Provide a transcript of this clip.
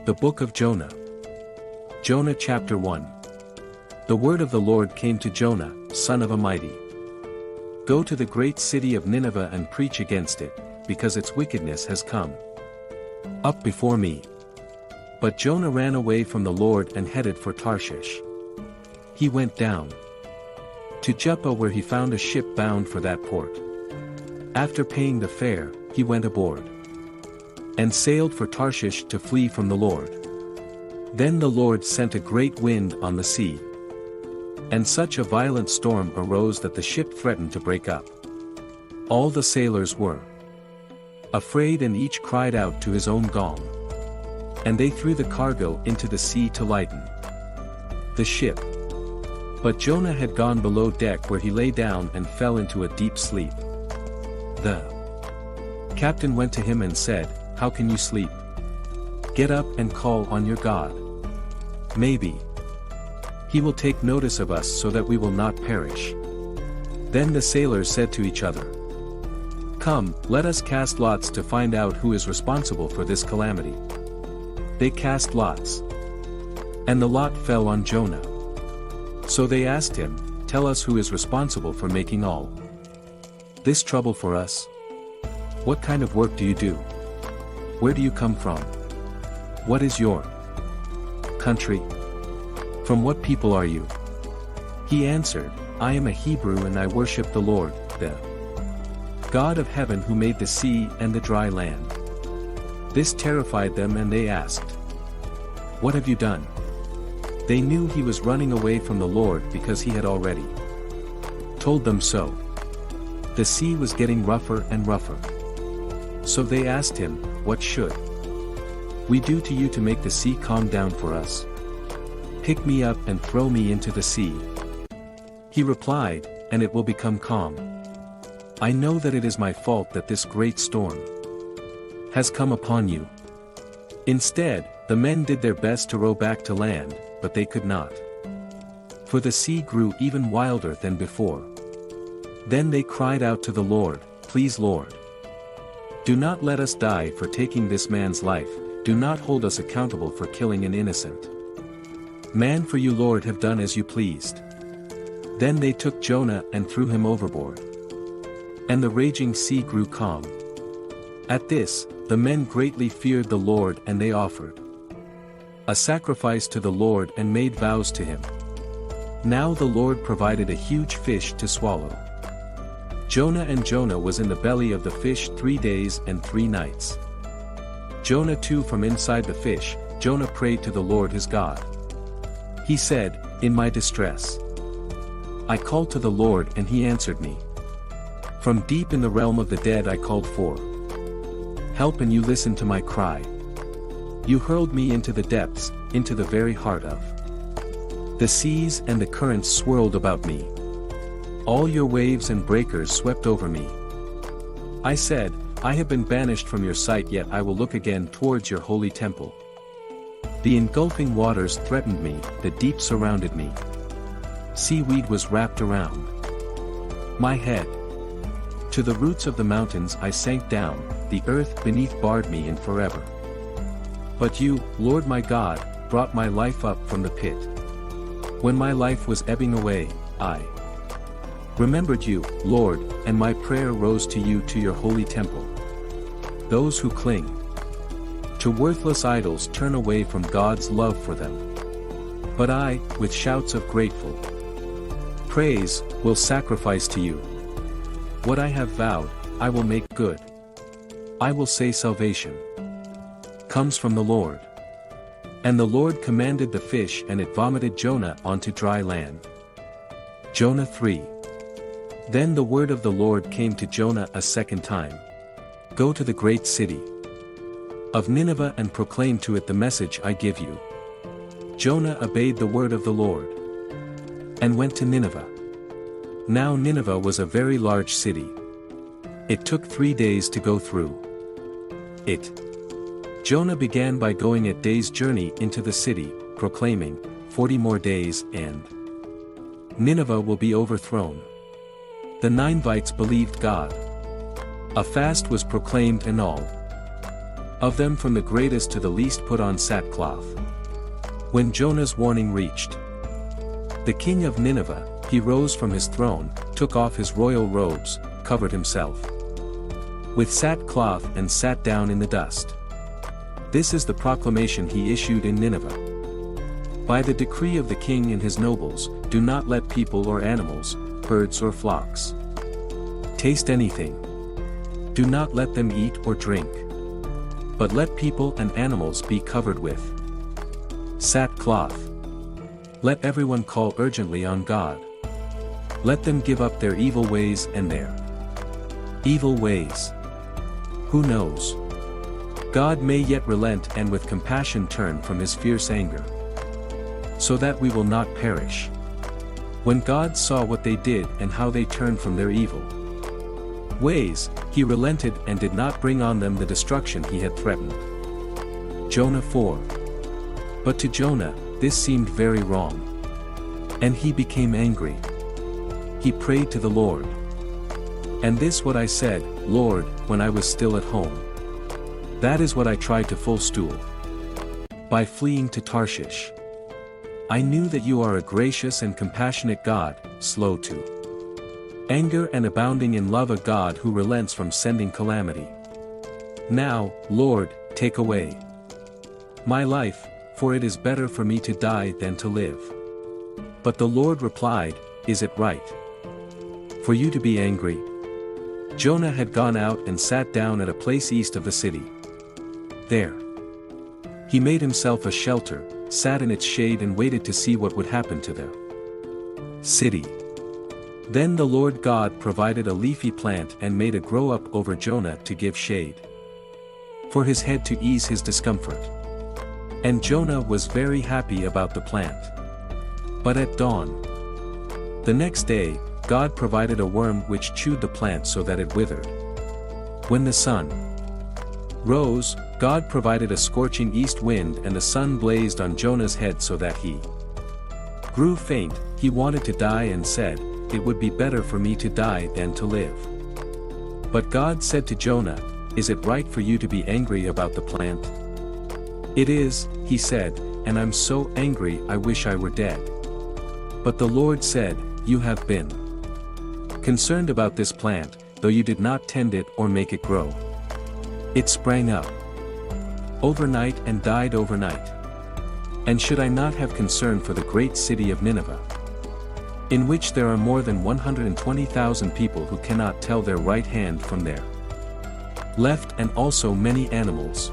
The Book of Jonah. Jonah chapter 1. The word of the Lord came to Jonah, son of Amittai. Go to the great city of Nineveh and preach against it, because its wickedness has come up before me. But Jonah ran away from the Lord and headed for Tarshish. He went down to Joppa, where he found a ship bound for that port. After paying the fare, he went aboard and sailed for Tarshish to flee from the Lord. Then the Lord sent a great wind on the sea, and such a violent storm arose that the ship threatened to break up. All the sailors were afraid, and each cried out to his own gong. And they threw the cargo into the sea to lighten the ship. But Jonah had gone below deck, where he lay down and fell into a deep sleep. The captain went to him and said, "How can you sleep? Get up and call on your God. Maybe he will take notice of us so that we will not perish." Then the sailors said to each other, "Come, let us cast lots to find out who is responsible for this calamity." They cast lots, and the lot fell on Jonah. So they asked him, "Tell us who is responsible for making all this trouble for us? What kind of work do you do? Where do you come from? What is your country? From what people are you?" He answered, "I am a Hebrew, and I worship the Lord, the God of heaven, who made the sea and the dry land." This terrified them, and they asked, "What have you done?" They knew he was running away from the Lord, because he had already told them so. The sea was getting rougher and rougher. So they asked him, "What should we do to you to make the sea calm down for us? Pick me up and throw me into the sea." He replied, "And it will become calm. I know that it is my fault that this great storm has come upon you." Instead, the men did their best to row back to land, but they could not, for the sea grew even wilder than before. Then they cried out to the Lord, "Please, Lord, do not let us die for taking this man's life. Do not hold us accountable for killing an innocent man, for you, Lord, have done as you pleased." Then they took Jonah and threw him overboard, and the raging sea grew calm. At this, the men greatly feared the Lord, and they offered a sacrifice to the Lord and made vows to him. Now the Lord provided a huge fish to swallow Jonah was in the belly of the fish 3 days and 3 nights. Jonah too, from inside the fish, Jonah prayed to the Lord his God. He said, "In my distress I called to the Lord, and he answered me. From deep in the realm of the dead I called for help, and you listened to my cry. You hurled me into the depths, into the very heart of the seas, and the currents swirled about me. All your waves and breakers swept over me. I said, I have been banished from your sight, yet I will look again towards your holy temple. The engulfing waters threatened me, the deep surrounded me. Seaweed was wrapped around my head. To the roots of the mountains I sank down, the earth beneath barred me in forever. But you, Lord my God, brought my life up from the pit. When my life was ebbing away, I remembered you, Lord, and my prayer rose to you, to your holy temple. Those who cling to worthless idols turn away from God's love for them. But I, with shouts of grateful praise, will sacrifice to you. What I have vowed, I will make good. I will say, salvation comes from the Lord. And the Lord commanded the fish, and it vomited Jonah onto dry land. Jonah 3. Then the word of the Lord came to Jonah a second time. Go to the great city of Nineveh and proclaim to it the message I give you. Jonah obeyed the word of the Lord and went to Nineveh. Now Nineveh was a very large city. It took 3 days to go through it. Jonah began by going a day's journey into the city, proclaiming, 40 more days and Nineveh will be overthrown. The Ninevites believed God. A fast was proclaimed, and all Of them from the greatest to the least put on sackcloth. When Jonah's warning reached the king of Nineveh, he rose from his throne, took off his royal robes, covered himself with sackcloth and sat down in the dust. This is the proclamation he issued in Nineveh. By the decree of the king and his nobles, do not let people or animals, herds or flocks, taste anything. Do not let them eat or drink. But let people and animals be covered with sackcloth. Let everyone call urgently on God. Let them give up their evil ways and their evil ways. Who knows? God may yet relent and with compassion turn from his fierce anger, so that we will not perish. When God saw what they did and how they turned from their evil ways, he relented and did not bring on them the destruction he had threatened. Jonah 4. But to Jonah, this seemed very wrong. And he became angry. He prayed to the Lord. And this what I said, Lord, when I was still at home. That is what I tried to forestall. By fleeing to Tarshish. I knew that you are a gracious and compassionate God, slow to anger and abounding in love, a God who relents from sending calamity. Now, Lord, take away my life, for it is better for me to die than to live. But the Lord replied, Is it right for you to be angry? Jonah had gone out and sat down at a place east of the city. There he made himself a shelter, sat in its shade and waited to see what would happen to the city. Then the Lord God provided a leafy plant and made it grow up over Jonah to give shade for his head to ease his discomfort. And Jonah was very happy about the plant. But at dawn the next day, God provided a worm which chewed the plant so that it withered. When the sun rose, God provided a scorching east wind and the sun blazed on Jonah's head so that he grew faint. He wanted to die and said, It would be better for me to die than to live. But God said to Jonah, Is it right for you to be angry about the plant? It is, he said, and I'm so angry I wish I were dead. But the Lord said, You have been concerned about this plant, though you did not tend it or make it grow. It sprang up overnight and died overnight. And should I not have concern for the great city of Nineveh, in which there are more than 120,000 people who cannot tell their right hand from their left, and also many animals?